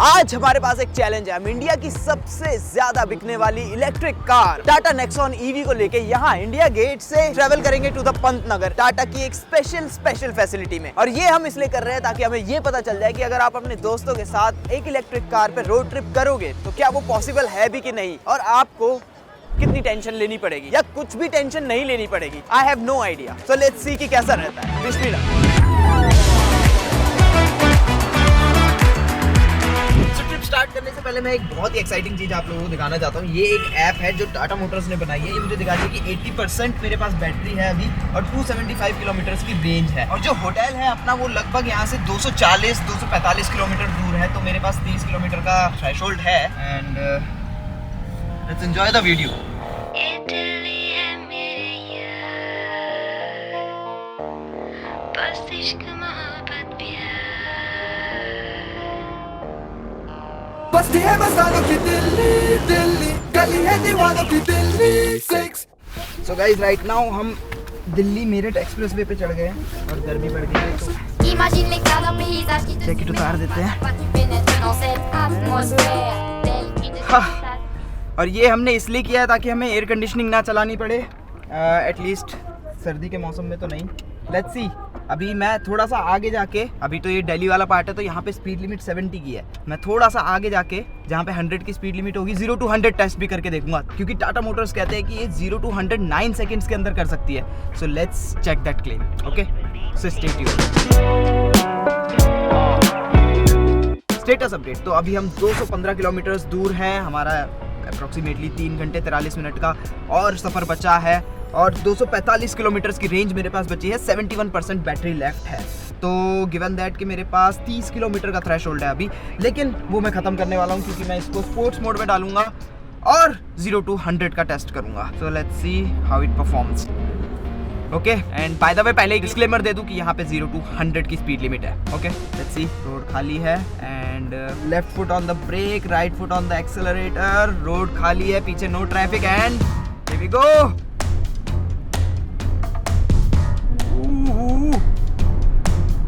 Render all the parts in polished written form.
आज हमारे पास एक चैलेंज है। हम इंडिया की सबसे ज्यादा बिकने वाली electric car Tata Nexon EV को लेके यहाँ इंडिया गेट से ट्रेवल करेंगे टू द पंत नगर टाटा की एक स्पेशल फैसिलिटी में। और ये हम इसलिए कर रहे हैं ताकि हमें ये पता चल जाए कि अगर आप अपने दोस्तों के साथ एक इलेक्ट्रिक कार पे रोड ट्रिप करोगे तो क्या वो पॉसिबल है भी कि नहीं, और आपको कितनी टेंशन लेनी पड़ेगी या कुछ भी टेंशन नहीं लेनी पड़ेगी। I have no idea. So let's see कि कैसा रहता है। बिस्मिल्लाह। स्टार्ट करने से पहले मैं एक बहुत ही एक्साइटिंग चीज आप लोगों को दिखाना चाहता हूँ। ये एक ऐप है जो टाटा मोटर्स ने बनाई है। ये मुझे दिखा रही है कि 80% मेरे पास बैटरी है अभी और 275 किलोमीटर की रेंज है। और जो होटल है अपना वो लगभग यहाँ से 245 किलोमीटर दूर है। तो मेरे पास 30 किलोमीटर का थ्रेशोल्ड है। And let's enjoy the video. बस्ती है मस्तानों की दिल्ली, दिल्ली गली है दीवानों की Delhi 6। So guys right now हम दिल्ली मेरठ एक्सप्रेसवे पे चढ़ गए हैं और गर्मी बढ़ गई है तो जैकेट उतार देते हैं। हाँ, और ये हमने इसलिए किया है ताकि हमें एयर कंडीशनिंग ना चलानी पड़े, एटलीस्ट सर्दी के मौसम में तो नहीं। Let's see. अभी मैं थोड़ा सा आगे जाके, अभी तो ये दिल्ली वाला पार्ट है तो यहाँ पे स्पीड लिमिट 70 की है। मैं थोड़ा सा आगे जाके जहाँ पे 100 की स्पीड लिमिट होगी 0 to 100 टेस्ट भी करके देखूंगा, क्योंकि टाटा मोटर्स कहते हैं कि ये 0 to 100 9 सेकंड्स के अंदर कर सकती है। So let's check that claim. Okay, so stay tuned. Status update. तो अभी हम 215 किलोमीटर दूर हैं। हमारा अप्रोक्सीमेटली 3 घंटे 43 मिनट का और सफ़र बचा है और 245 किलोमीटर की रेंज मेरे पास बची है। 71% बैटरी लेफ्ट है। तो गिवन दैट कि मेरे पास 30 किलोमीटर का थ्रेशोल्ड है अभी, लेकिन वो मैं ख़त्म करने वाला हूँ क्योंकि मैं इसको स्पोर्ट्स मोड में डालूंगा और 0 to 100 का टेस्ट करूँगा। सो let's see how it performs. Okay, and bye the वे पहले एक डिस्क्लेमर दे दूं कि यहाँ पे 0 to 100 की स्पीड लिमिट है। Okay, let's see. रोड खाली है and left foot on the brake, right foot on the accelerator. Road खाली है, पीछे no traffic and here we go.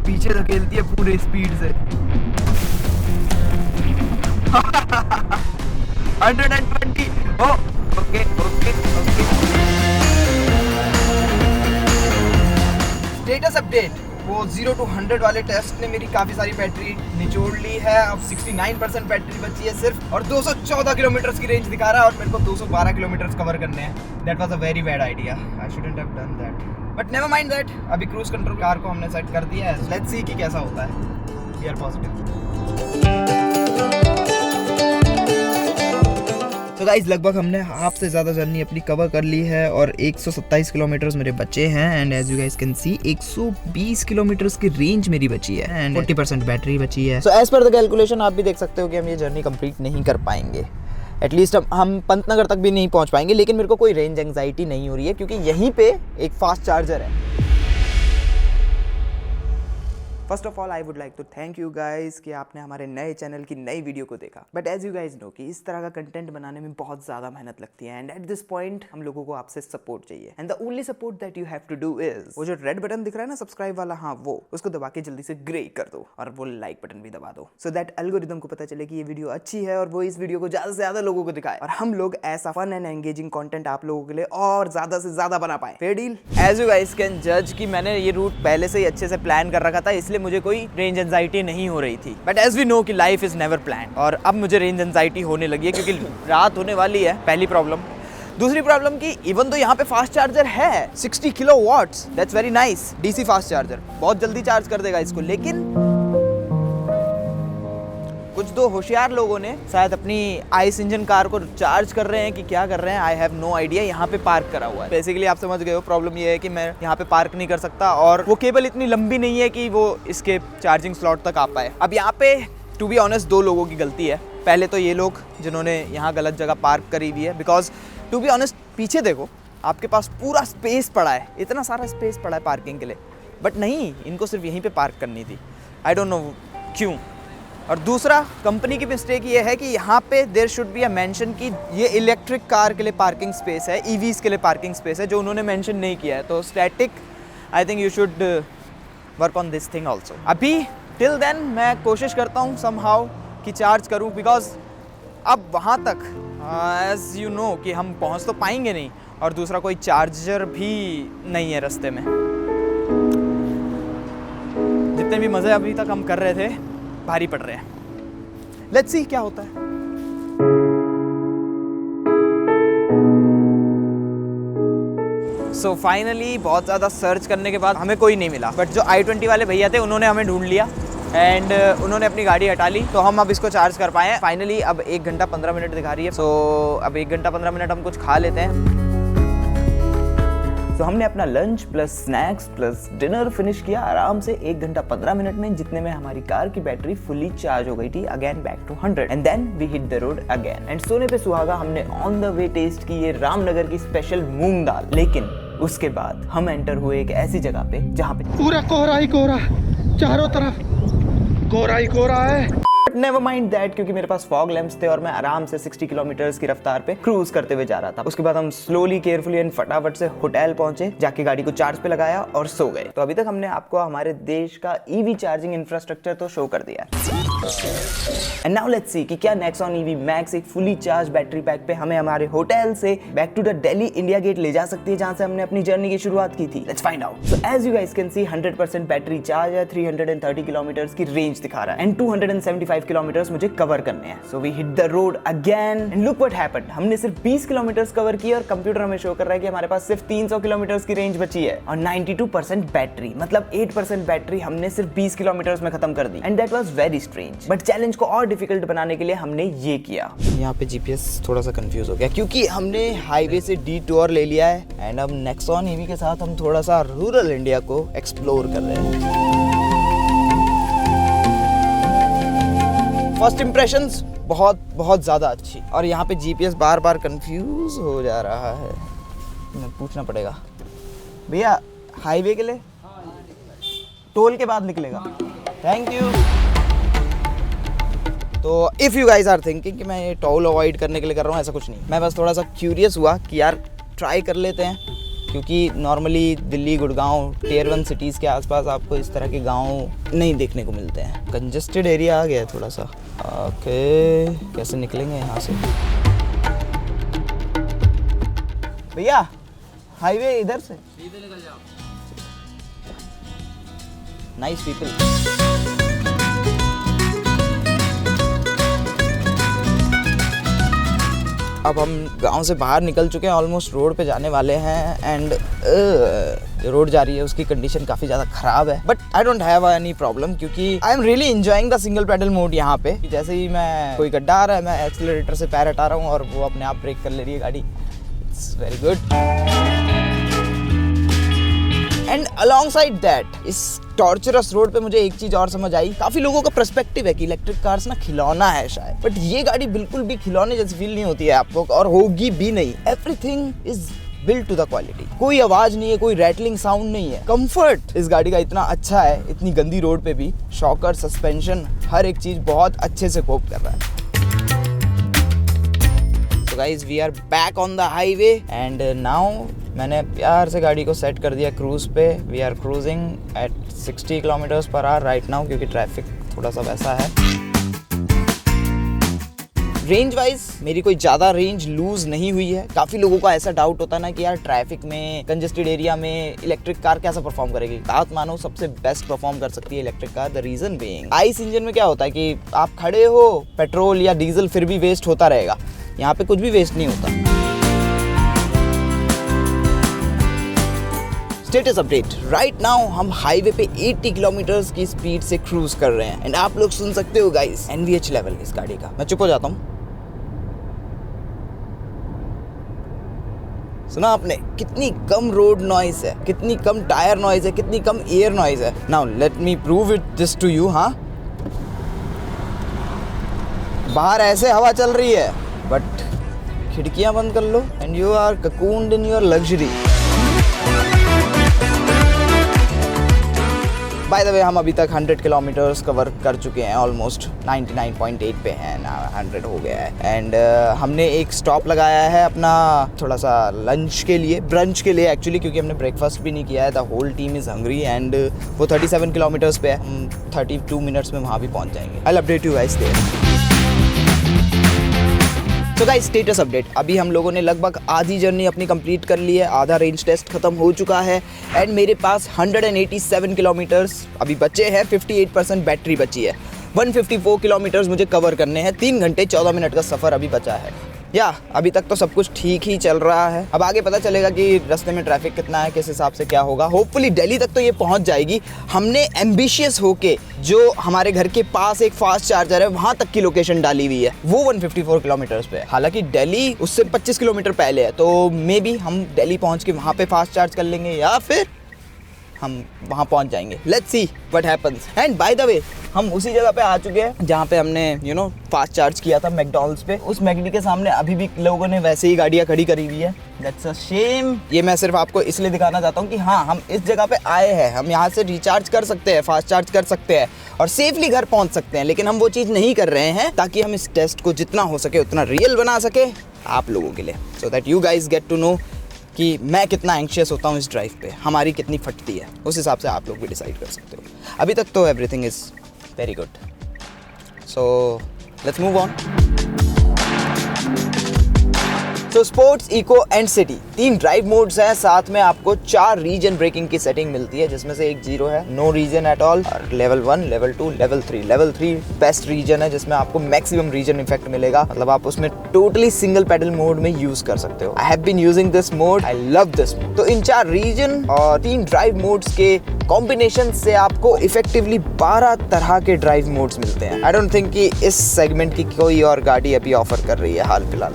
पीछे धकेलती है पूरे स्पीड से। 120। Okay okay okay. Status update. वो 0 to 100 वाले टेस्ट ने मेरी काफ़ी सारी बैटरी निचोड़ ली है। अब 69% बैटरी बची है सिर्फ और 214 किलोमीटर की रेंज दिखा रहा है और मेरे को 212 किलोमीटर कवर करने हैं। That was a very bad idea. I shouldn't have done that, but never mind that. अभी क्रूज कंट्रोल कार को हमने सेट कर दिया है। लेट्स सी कि कैसा होता है। We are positive. तो गाइस लगभग हमने हाफ से ज़्यादा जर्नी अपनी कवर कर ली है और 127 किलोमीटर मेरे बचे हैं। And as you guys can see 120 kilometre की रेंज मेरी बची है एंड 40% बैटरी बची है। So as per the calculation आप भी देख सकते हो कि हम ये जर्नी कंप्लीट नहीं कर पाएंगे। एटलीस्ट हम पंतनगर तक भी नहीं पहुंच पाएंगे। लेकिन मेरे को कोई रेंज एंग्जाइटी नहीं हो रही है क्योंकि यहीं पे एक फास्ट चार्जर है। First of all I would like to thank you guys कि आपने हमारे नए चैनल की नई वीडियो को देखा। But as you guys know कि इस तरह का कंटेंट बनाने में बहुत ज़्यादा मेहनत लगती है एंड एट दिस पॉइंट हम लोगों को आपसे सपोर्ट चाहिए। And the only support that you have to do is वो जो रेड बटन दिख रहा है ना सब्सक्राइब वाला, हाँ वो उसको दबा के जल्दी से ग्रे कर दो और वो लाइक बटन भी दबा दो सो दैट एल्गोरिदम को पता चले कि ये वीडियो अच्छी है और वो इस वीडियो को ज़्यादा से ज़्यादा लोगों को दिखाए और हम लोग ऐसा फन एंड एंगेजिंग कॉन्टेंट आप लोगों के लिए और ज़्यादा से ज़्यादा बना पाए। Fair deal. As you guys can जज कि मैंने ये रूट पहले से ही अच्छे से प्लान कर रखा था, इसलिए मुझे कोई रेंज एंजाइटी नहीं हो रही थी। बट एज वी नो कि लाइफ इज नेवर प्लान और अब मुझे रेंज एंजाइटी होने लगी है क्योंकि रात होने वाली है। पहली प्रॉब्लम। दूसरी प्रॉब्लम कि इवन तो यहाँ पे फास्ट चार्जर है 60 kilo watts, that's very nice. DC fast charger बहुत जल्दी चार्ज कर देगा इसको। लेकिन कुछ दो होशियार लोगों ने शायद अपनी आइस इंजन कार को चार्ज कर रहे हैं कि क्या कर रहे हैं, आई हैव नो आइडिया। यहाँ पे पार्क करा हुआ है। बेसिकली आप समझ गए हो। प्रॉब्लम ये है कि मैं यहाँ पे पार्क नहीं कर सकता और वो केबल इतनी लंबी नहीं है कि वो इसके चार्जिंग स्लॉट तक आ पाए। अब यहाँ पे टू बी ऑनेस्ट 2 लोगों की गलती है। पहले तो ये लोग जिन्होंने यहाँ गलत जगह पार्क करी हुई है, बिकॉज टू बी ऑनेस्ट पीछे देखो आपके पास पूरा स्पेस पड़ा है, इतना सारा स्पेस पड़ा है पार्किंग के लिए, बट नहीं, इनको सिर्फ यहीं पे पार्क करनी थी। आई डोंट नो क्यों। और दूसरा कंपनी की मिस्टेक ये है कि यहाँ पे there should be a mention कि ये इलेक्ट्रिक कार के लिए पार्किंग स्पेस है, ईवीज के लिए पार्किंग स्पेस है, जो उन्होंने मेंशन नहीं किया है। तो static I think you should work on this thing also. अभी टिल देन मैं कोशिश करता हूँ समहाउ कि चार्ज करूं, बिकॉज अब वहाँ तक एज यू नो कि हम पहुँच तो पाएंगे नहीं, और दूसरा कोई चार्जर भी नहीं है रास्ते में। जितने भी मज़े अभी तक हम कर रहे थे भारी पड़ रहे हैं। लेट्स सी क्या होता है। सो फाइनली बहुत ज़्यादा सर्च करने के बाद हमें कोई नहीं मिला, बट जो i20 वाले भैया थे उन्होंने हमें ढूंढ लिया एंड उन्होंने अपनी गाड़ी हटा ली, तो हम अब इसको चार्ज कर पाए हैं फाइनली। अब 1 घंटा 15 मिनट दिखा रही है, सो अब 1 घंटा 15 मिनट हम कुछ खा लेते हैं। तो हमने अपना lunch plus snacks plus dinner finish किया आराम से 1 घंटा 15 मिनट में, जितने में हमारी कार की बैटरी फुली चार्ज हो गई थी, again back to 100 and then we hit the road again. And सोने पे सुहागा हमने ऑन द वे टेस्ट की ये रामनगर की स्पेशल मूंग दाल, लेकिन उसके बाद हम एंटर हुए एक ऐसी जगह पे जहाँ पे पूरा कोहरा ही कोहरा, चारों तरफ कोहरा ही कोहरा है। नेवर माइंड दैट, क्योंकि मेरे पास फॉग लैंप्स थे और मैं आराम से 60 किलोमीटर्स की रफ्तार पे क्रूज करते हुए जा रहा था। उसके बाद हम स्लोली केयरफुली एंड फटाफट से होटल पहुंचे, जाके गाड़ी को चार्ज पे लगाया और सो गए। तो अभी तक हमने आपको हमारे देश का ईवी चार्जिंग इंफ्रास्ट्रक्चर तो शो कर दिया। एंड नाउ लेट्स सी कि क्या नेक्सॉन ईवी मैक्स एक फुली चार्ज बैटरी पैक पे हमें हमारे होटल से back to the Delhi India Gate ले जा सकती है, जहां से हमने अपनी जर्नी की शुरुआत की थी। Let's find out. So as you guys can see 100% battery charge है, 330 किलोमीटर्स की रेंज दिखा रहा है एंड 275 किलोमीटर्स मुझे कवर करने हैं। So we hit the road again and look what happened. हमने सिर्फ 20 किलोमीटर्स कवर किए और कंप्यूटर हमें शो कर रहा है कि हमारे पास सिर्फ 300 किलोमीटर्स की रेंज बची है और 92% बैटरी, मतलब 8% बैटरी हमने सिर्फ 20 किलोमीटर्स में खत्म कर दी। And that was very strange, but challenge को और डिफिकल्ट बनाने के लिए हमने ये किया। यहाँ पे जीपीएस थोड़ा सा कंफ्यूज हो गया क्योंकि हमने हाईवे से डिटूर ले लिया है एंड अब नेक्सॉन ईवी के साथ हम थोड़ा सा रूरल इंडिया को एक्सप्लोर कर रहे हैं। फर्स्ट इंप्रेशंस बहुत ज़्यादा अच्छी, और यहाँ पे जीपीएस बार बार कंफ्यूज हो जा रहा है। मैं पूछना पड़ेगा, भैया हाईवे के लिए टोल के बाद निकलेगा? Thank you. तो if you guys are thinking कि मैं ये टोल अवॉइड करने के लिए कर रहा हूँ, ऐसा कुछ नहीं। मैं बस थोड़ा सा क्यूरियस हुआ कि यार ट्राई कर लेते हैं, क्योंकि normally Delhi Gurgaon tier 1 cities के आसपास आपको इस तरह के गांव नहीं देखने को मिलते हैं। कंजेस्टेड एरिया आ गया है थोड़ा सा। ओके, कैसे निकलेंगे यहाँ से? भैया हाईवे इधर से सीधे निकल जाओ। Nice people. अब हम गांव से बाहर निकल चुके हैं, ऑलमोस्ट रोड पे जाने वाले हैं एंड जो रोड जा रही है उसकी कंडीशन काफ़ी ज़्यादा ख़राब है, but I don't have any problem क्योंकि I am really enjoying the single pedal mode यहाँ पे। जैसे ही मैं कोई गड्ढा आ रहा है मैं एक्सीलरेटर से पैर हटा रहा हूँ और वो अपने आप ब्रेक कर ले रही है गाड़ी। It's very good. And alongside that इस टॉर्चरस रोड पे मुझे एक चीज और समझ आई। काफी लोगों का पर्सपेक्टिव है कि इलेक्ट्रिक कार्स ना खिलौना है शायद, बट ये गाड़ी बिल्कुल भी खिलौने जैसी फील नहीं होती है आपको, और होगी भी नहीं। Everything is built to the quality. कोई आवाज नहीं है, कोई रैटलिंग साउंड नहीं है। कंफर्ट इस गाड़ी का इतना अच्छा है, इतनी गंदी रोड पे भी। शॉकर, सस्पेंशन, हर एक चीज बहुत अच्छे से कोप कर रहा है। So guys, we are back on the highway and now मैंने प्यार से गाड़ी को सेट कर दिया क्रूज पे। We are cruising at 60 kilometres per hour right now, क्योंकि ट्रैफिक थोड़ा सा वैसा है। रेंज वाइज मेरी कोई ज़्यादा रेंज लूज नहीं हुई है। काफ़ी लोगों का ऐसा डाउट होता है ना कि यार ट्रैफिक में, कंजेस्टेड एरिया में इलेक्ट्रिक कार कैसा परफॉर्म करेगी। बात मानो सबसे बेस्ट परफॉर्म कर सकती है electric car. The reason being, ice engine में क्या होता है कि आप खड़े हो, पेट्रोल या डीजल फिर भी वेस्ट होता रहेगा। यहाँ पे कुछ भी वेस्ट नहीं होता। स्टेटस अपडेट, राइट नाउ हम हाईवे पे 80 किलोमीटर्स की स्पीड से क्रूज कर रहे हैं एंड आप लोग सुन सकते हो गाइस NVH लेवल इस गाड़ी का। मैं चुप हो जाता हूँ। सुना आपने कितनी कम रोड नॉइज है, कितनी कम टायर नॉइज है, कितनी कम एयर नॉइज है। Now let me prove it this to you. हाँ, बाहर ऐसे हवा चल रही है बट खिड़कियां बंद कर लो and you are cocooned in your luxury. By the way हम अभी तक 100 किलोमीटर्स कवर कर चुके हैं, ऑलमोस्ट 99.8 पे हैं ना, 100 हो गया है। एंड हमने एक स्टॉप लगाया है अपना थोड़ा सा लंच के लिए, ब्रंच के लिए एक्चुअली, क्योंकि हमने ब्रेकफास्ट भी नहीं किया है। The whole team is hungry and वो 37 किलोमीटर्स पे है। हम 32 मिनट्स में वहाँ भी पहुँच जाएंगे। I will update you guys there. तो गाइस स्टेटस अपडेट, अभी हम लोगों ने लगभग आधी जर्नी अपनी कंप्लीट कर ली है, आधा रेंज टेस्ट खत्म हो चुका है एंड मेरे पास 187 किलोमीटर्स अभी बचे हैं, 58% बैटरी बची है। 154 किलोमीटर्स मुझे कवर करने हैं, 3 घंटे 14 मिनट का सफ़र अभी बचा है। अभी तक तो सब कुछ ठीक ही चल रहा है। अब आगे पता चलेगा कि रास्ते में ट्रैफिक कितना है, किस हिसाब से क्या होगा। होपफुली दिल्ली तक तो ये पहुंच जाएगी। हमने एम्बिशियस होके जो हमारे घर के पास एक फास्ट चार्जर है वहां तक की लोकेशन डाली हुई है, वो 154 किलोमीटर्स पे है। हालांकि दिल्ली उससे 25 किलोमीटर पहले है, तो मे बी हम दिल्ली पहुंच के वहां पे फास्ट चार्ज कर लेंगे या फिर हम वहाँ पहुँच जाएंगे। Let's see what happens. And bye the way हम उसी जगह पे आ चुके हैं जहाँ पे हमने फास्ट चार्ज किया था, मैकडॉनल्ड्स पे। उस मैकडी के सामने अभी भी लोगों ने वैसे ही गाड़ियाँ खड़ी करी हुई है। That's a shame. ये मैं सिर्फ आपको इसलिए दिखाना चाहता हूँ कि हाँ, हम इस जगह पे आए हैं, हम यहाँ से रिचार्ज कर सकते हैं, फास्ट चार्ज कर सकते हैं और सेफली घर पहुँच सकते हैं। लेकिन हम वो चीज़ नहीं कर रहे हैं ताकि हम इस टेस्ट को जितना हो सके उतना रियल बना सके आप लोगों के लिए, so that you guys get to know कि मैं कितना एंग्शियस होता हूँ इस ड्राइव पे, हमारी कितनी फटती है। उस हिसाब से आप लोग भी डिसाइड कर सकते हो। अभी तक तो everything is very good, so let's move on. तो sports, eco and city 3 drive modes हैं, साथ में आपको 4 रीजन ब्रेकिंग की सेटिंग मिलती है, जिसमें से एक 0 है, नो रीजन एट ऑल, और level 1, level 2, level 3। Level 3 best regen है जिसमें आपको मैक्सिमम रीजन इफेक्ट मिलेगा, मतलब आप उसमें टोटली सिंगल पेडल मोड में यूज कर सकते हो। I have been using this mode, I love this mode. तो इन 4 रीजन और 3 ड्राइव मोड्स के कॉम्बिनेशन से आपको इफेक्टिवली 12 तरह के ड्राइव मोड्स मिलते हैं। आई डोंट थिंक कि इस सेगमेंट की कोई और गाड़ी अभी ऑफर कर रही है हाल फिलहाल।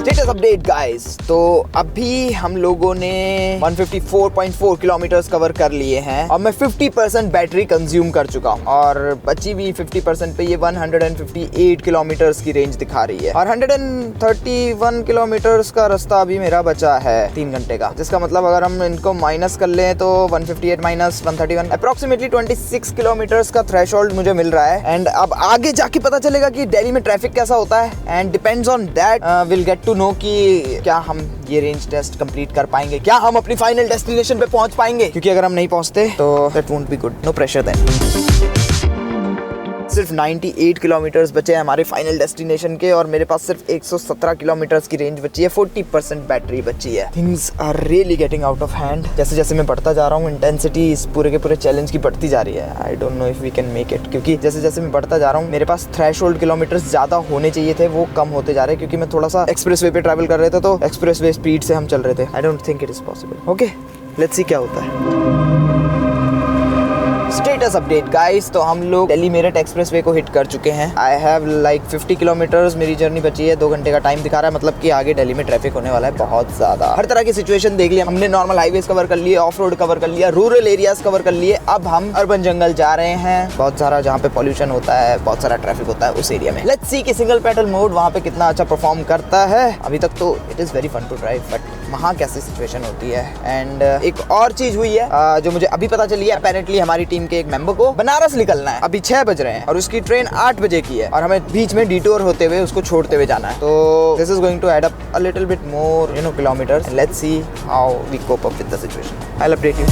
स्टेटस अपडेट गाइस, तो अभी हम लोगों ने 154.4 किलोमीटर्स कवर कर लिए हैं और मैं 50% बैटरी कंज्यूम कर चुका हूं और बची हुई 50% पे ये 158 किलोमीटर्स की रेंज दिखा रही है और 131 किलोमीटर्स का रास्ता अभी मेरा बचा है 3 घंटे का, जिसका मतलब अगर हम इनको माइनस कर लें तो 158 माइनस 131 अप्रोक्सीमेटली 26 किलोमीटर्स का थ्रेशोल्ड मुझे मिल रहा है। एंड अब आगे जाके पता चलेगा कि दिल्ली में ट्रैफिक कैसा होता है and depends on that will get to know कि क्या हम ये रेंज टेस्ट कंप्लीट कर पाएंगे, क्या हम अपनी फाइनल डेस्टिनेशन पे पहुंच पाएंगे। क्योंकि अगर हम नहीं पहुंचते तो that won't be good, no pressure then. सिर्फ 98 किलोमीटर्स बचे हैं हमारे फाइनल डेस्टिनेशन के और मेरे पास सिर्फ 117 किलोमीटर्स की रेंज बची है, 40% बैटरी बची है। Things are really getting out of hand. जैसे जैसे मैं बढ़ता जा रहा हूँ इंटेंसिटी इस पूरे के पूरे चैलेंज की बढ़ती जा रही है। I don't know if we can make it, क्योंकि जैसे जैसे मैं बढ़ता जा रहा हूँ मेरे पास थ्रेशोल्ड किलोमीटर्स ज़्यादा होने चाहिए थे, वो कम होते जा रहे हैं क्योंकि मैं थोड़ा सा एक्सप्रेस वे पे ट्रैवल कर रहे थे, तो एक्सप्रेस वे स्पीड से हम चल रहे थे। I don't think it is possible. Okay, let's सी क्या होता है। स्टेटस अपडेट गाइस, तो हम लोग दिल्ली मेरठ एक्सप्रेसवे को हिट कर चुके हैं। आई हैव लाइक 50 किलोमीटर्स मेरी जर्नी बची है, 2 घंटे का टाइम दिखा रहा है, मतलब कि आगे दिल्ली में ट्रैफिक होने वाला है बहुत ज़्यादा। हर तरह की सिचुएशन देख लिया हमने, नॉर्मल हाईवेज कवर कर लिए, ऑफ रोड कवर कर लिया, रूरल एरियाज कवर कर लिए। अब हम अर्बन जंगल जा रहे हैं, बहुत सारा जहाँ पे पॉल्यूशन होता है, बहुत सारा ट्रैफिक होता है उस एरिया में। लेट्स सी कि सिंगल पेडल मोड वहाँ पे कितना अच्छा परफॉर्म करता है। अभी तक तो it is very fun to drive, but वहाँ कैसी सिचुएशन होती है। एंड एक और चीज़ हुई है जो मुझे अभी पता चली है, अपेरेंटली हमारी टीम के एक मेंबर को बनारस निकलना है, अभी 6 बज रहे हैं और उसकी ट्रेन 8 बजे की है और हमें बीच में डिटोर होते हुए उसको छोड़ते हुए जाना है। तो this is going to add up a little bit more kilometres. Let's see how we cope up with the situation. I will update you.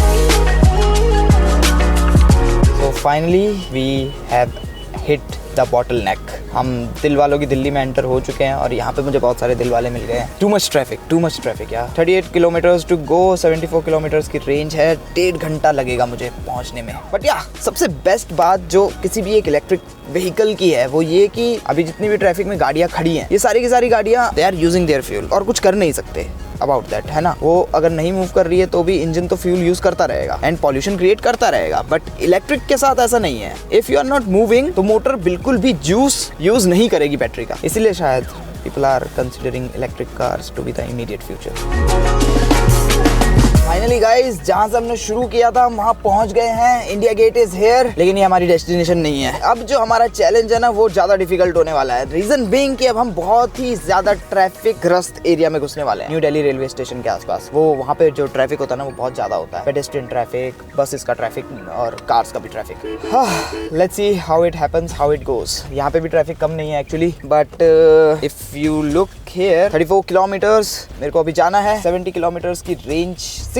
So finally we have hit the bottleneck. हम दिल वालों की दिल्ली में enter हो चुके हैं और यहाँ पे मुझे बहुत सारे दिल वाले मिल गए हैं। टू मच ट्रैफिक यार। 38 किलोमीटर्स टू गो, 74 किलोमीटर्स की रेंज है, 1.5 घंटा लगेगा मुझे पहुँचने में। बट या सबसे बेस्ट बात जो किसी भी एक इलेक्ट्रिक व्हीकल की है वो ये कि अभी जितनी भी ट्रैफिक में गाड़ियाँ खड़ी हैं, ये सारी की सारी गाड़ियाँ they are using their fuel और कुछ कर नहीं सकते अबाउट दैट, है ना। वो अगर नहीं मूव कर रही है तो भी इंजन तो फ्यूल यूज करता रहेगा एंड पॉल्यूशन क्रिएट करता रहेगा। बट इलेक्ट्रिक के साथ ऐसा नहीं है। If you are not moving तो मोटर बिल्कुल भी जूस यूज नहीं करेगी बैटरी का। इसीलिए शायद people are considering electric cars to be the immediate future. Finally guys, जहां से हमने शुरू किया था हम वहां पहुंच गए हैं। इंडिया गेट इज हियर, लेकिन ये हमारी डेस्टिनेशन नहीं है। अब जो हमारा चैलेंज है ना वो ज्यादा डिफिकल्ट होने वाला है। रीजन बीइंग कि अब हम बहुत ही ज्यादा ट्रैफिक ग्रस्त एरिया में घुसने वाले हैं। न्यू दिल्ली रेलवे स्टेशन के आसपास वो वहाँ पे जो ट्रैफिक होता है ना वो बहुत ज्यादा होता है। पेडेस्ट्रियन ट्रैफिक, बसेस का ट्रैफिक और कार्स का भी traffic. Let's see how it happens, how it goes. यहाँ पे भी ट्रैफिक कम नहीं है actually, but if you look here 34 kilometres मेरे को अभी जाना है। 70 किलोमीटर्स की range,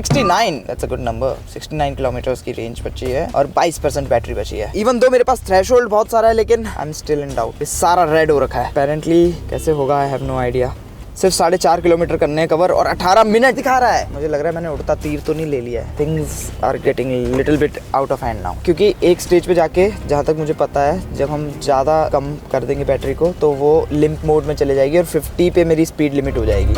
69, that's a good number. 69 kilometres की रेंज बची है और 22% बैटरी बची है। इवन दो मेरे पास थ्रेशोल्ड बहुत सारा है, लेकिन I am still in doubt. सारा रेड हो रखा है। अपेरेंटली कैसे होगा, आई हैव नो आइडिया। सिर्फ 4.5 किलोमीटर करने हैं कवर और 18 मिनट दिखा रहा है। मुझे लग रहा है मैंने उड़ता तीर तो नहीं ले लिया है। Things are getting little bit out of hand now, क्योंकि एक स्टेज पे जाके, जहाँ तक मुझे पता है, जब हम ज़्यादा कम कर देंगे बैटरी को तो वो लिम्प मोड में चले जाएगी और 50 पे मेरी स्पीड लिमिट हो जाएगी।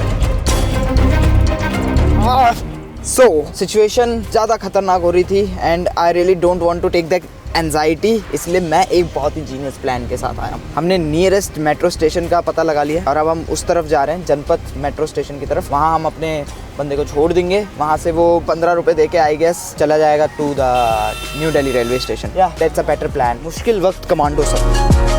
सो सिचुएशन ज़्यादा खतरनाक हो रही थी and I really don't want to take that anxiety, इसलिए मैं एक बहुत ही जीनियस प्लान के साथ आया हूँ। हमने नियरेस्ट मेट्रो स्टेशन का पता लगा लिया और अब हम उस तरफ जा रहे हैं, जनपथ मेट्रो स्टेशन की तरफ। वहाँ हम अपने बंदे को छोड़ देंगे, वहाँ से वो 15 रुपये दे के आई गेस चला जाएगा to the New Delhi railway station. या दैट्स अ बेटर प्लान। मुश्किल वक्त कमांडो सब।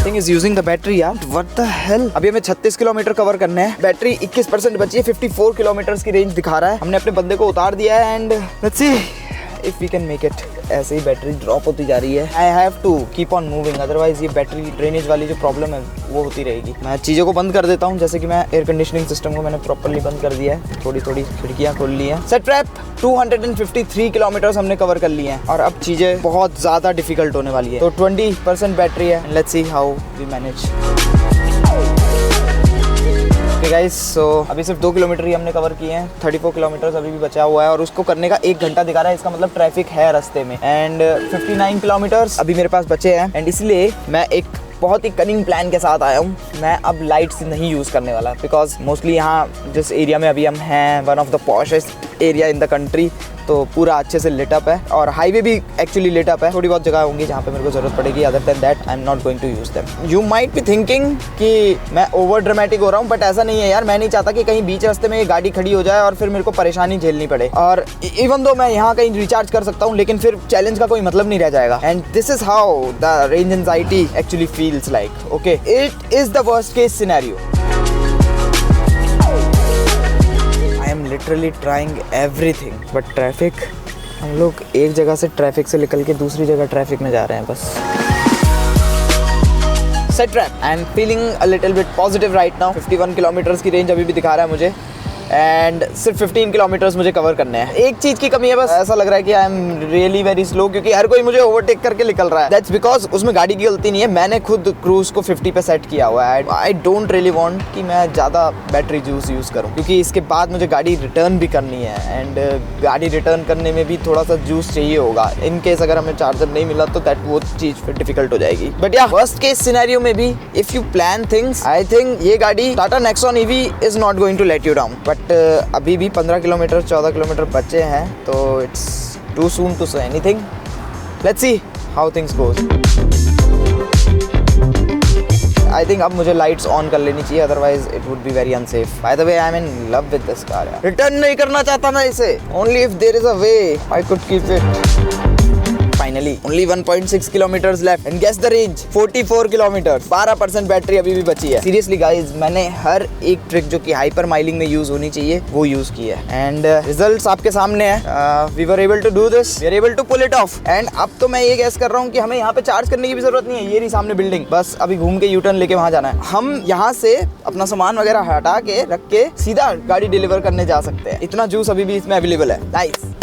Thing is using the battery यार, व्हाट द हेल। अभी हमें 36 किलोमीटर कवर करने हैं। बैटरी 21% बची है, 54 किलोमीटर की रेंज दिखा रहा है। हमने अपने बंदे को उतार दिया है and let's see if we can make it. ऐसे ही बैटरी ड्रॉप होती जा रही है। I have to keep on moving, otherwise ये बैटरी ड्रेनेज वाली जो प्रॉब्लम है वो होती रहेगी। मैं चीज़ों को बंद कर देता हूँ, जैसे कि मैं एयर कंडीशनिंग सिस्टम को मैंने प्रॉपर्ली बंद कर दिया है। थोड़ी थोड़ी खिड़कियाँ खोल ली हैं। सेट रैप 253 किलोमीटर हमने कवर कर लिए हैं और अब चीज़ें बहुत ज़्यादा डिफिकल्ट होने वाली है। तो 20% बैटरी है। Let's see how we manage. Guys, so अभी सिर्फ 2 किलोमीटर ही हमने कवर किए हैं। 34 किलोमीटर अभी भी बचा हुआ है और उसको करने का 1 घंटा दिखा रहा है। इसका मतलब ट्रैफिक है रास्ते में। एंड 59 किलोमीटर अभी मेरे पास बचे हैं एंड इसलिए मैं एक बहुत ही कनिंग प्लान के साथ आया हूँ। मैं अब लाइट्स नहीं यूज़ करने वाला, बिकॉज मोस्टली यहाँ जिस एरिया में अभी हम हैं, one of the poshest area in the country, तो पूरा अच्छे से लिट अप है और हाईवे भी एक्चुअली लिट अप है। थोड़ी बहुत जगह होंगी जहाँ पे मेरे को ज़रूरत पड़ेगी, other than that I am not going to use them. You might be thinking कि मैं ओवर ड्रामेटिक हो रहा हूँ, बट ऐसा नहीं है यार। मैं नहीं चाहता कि कहीं बीच रास्ते में ये गाड़ी खड़ी हो जाए और फिर मेरे को परेशानी झेलनी पड़े। और इवन दो मैं यहाँ कहीं रिचार्ज कर सकता हूँ, लेकिन फिर चैलेंज का कोई मतलब नहीं रह जाएगा। And this is how the range anxiety actually feels like. Okay, it is the worst case scenario. I am literally trying everything, but traffic, हम लोग एक जगह से ट्रैफिक से निकल के दूसरी जगह ट्रैफिक में जा रहे हैं बस। Set trap, I am feeling a little bit positive right now. 51 kilometres की रेंज अभी भी दिखा रहा है मुझे एंड सिर्फ 15 किलोमीटर्स मुझे कवर करने हैं। एक चीज़ की कमी है बस, ऐसा लग रहा है कि आई एम रियली वेरी स्लो, क्योंकि हर कोई मुझे ओवरटेक करके निकल रहा है। दैट्स बिकॉज उसमें गाड़ी की गलती नहीं है, मैंने खुद क्रूज को 50 पे सेट किया हुआ है। आई डोंट रियली वांट कि मैं ज़्यादा बैटरी जूस यूज़ करूँ, क्योंकि इसके बाद मुझे गाड़ी रिटर्न भी करनी है एंड गाड़ी रिटर्न करने में भी थोड़ा सा जूस चाहिए होगा। इन केस अगर हमें चार्जर नहीं मिला तो दैट वो चीज़ फिर डिफिकल्ट हो जाएगी। बट या वर्स्ट केस सिनेरियो में भी if you plan things, I think ये गाड़ी Tata Nexon EV is not going to let you down. But अभी भी 15 किलोमीटर 14 किलोमीटर बचे हैं, तो it's too soon to say anything. Let's see how things goes. I think अब मुझे lights on कर लेनी चाहिए, otherwise it would be very unsafe. By the way, I am in love with this car. Return नहीं करना चाहता मैं इसे, only if there is a way I could keep it. Finally, only 1.6 kilometers left and guess the range 44 kilometers। 12% battery अभी भी बची है। Seriously guys, मैंने हर एक ट्रिक जो कि हाइपर माइलिंग में यूज होनी चाहिए वो यूज की है एंड रिजल्ट्स आपके सामने है। We were able to do this, we are able to pull it off। And अब तो मैं ये गैस कर रहा हूँ कि हमें यहाँ पे चार्ज करने की भी जरूरत नहीं है। ये रही सामने बिल्डिंग, बस अभी घूम के यूटर्न लेके वहाँ जाना है। हम यहाँ से अपना सामान वगैरह हटा के रख के सीधा गाड़ी डिलीवर करने जा सकते हैं। इतना जूस अभी भी इसमें अवेलेबल है। नाइस।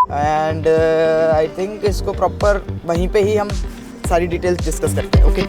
एंड आई थिंक इसको प्रॉपर वहीं पे ही हम सारी डिटेल्स डिस्कस करते हैं। Okay,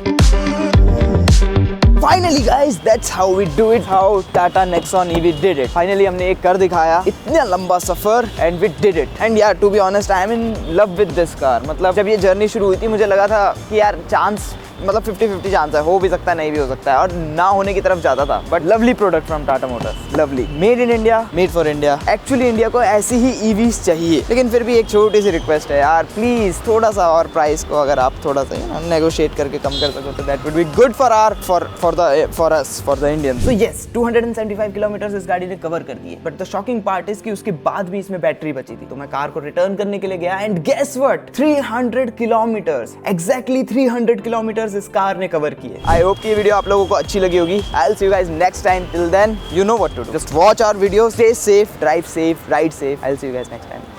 finally guys, that's how we do it, how Tata Nexon EV did it. Finally हमने एक कर दिखाया, इतना लंबा सफर and we did it. And यार to be honest, I am in love with this car. मतलब जब ये जर्नी शुरू हुई थी मुझे लगा था कि यार चांस, मतलब 50-50 चांस है, हो भी सकता है नहीं भी हो सकता है, और ना होने की तरफ जाता था। But lovely product from Tata Motors, lovely, made in India, made for India. Actually India को ऐसी ही ईवीज चाहिए, लेकिन फिर भी एक छोटी सी रिक्वेस्ट है यार, प्लीज थोड़ा सा और प्राइस को अगर आप थोड़ा सा नेगोशिएट करके कम कर सको तो that would be good for us for the Indians. So yes, 275 kilometres इस गाड़ी ने कवर कर दिए। But the shocking part is कि उसके बाद भी इसमें बैटरी बची थी, तो मैं कार को रिटर्न करने के लिए गया and guess what, 300 kilometres, exactly 300 kilometres इस कार ने कवर किए। आई होप कि ये वीडियो आप लोगों को अच्छी लगी होगी। I will see you guys next time. Till then, you know what to do, just watch our video, stay safe, drive safe, ride safe. I will see you guys next time.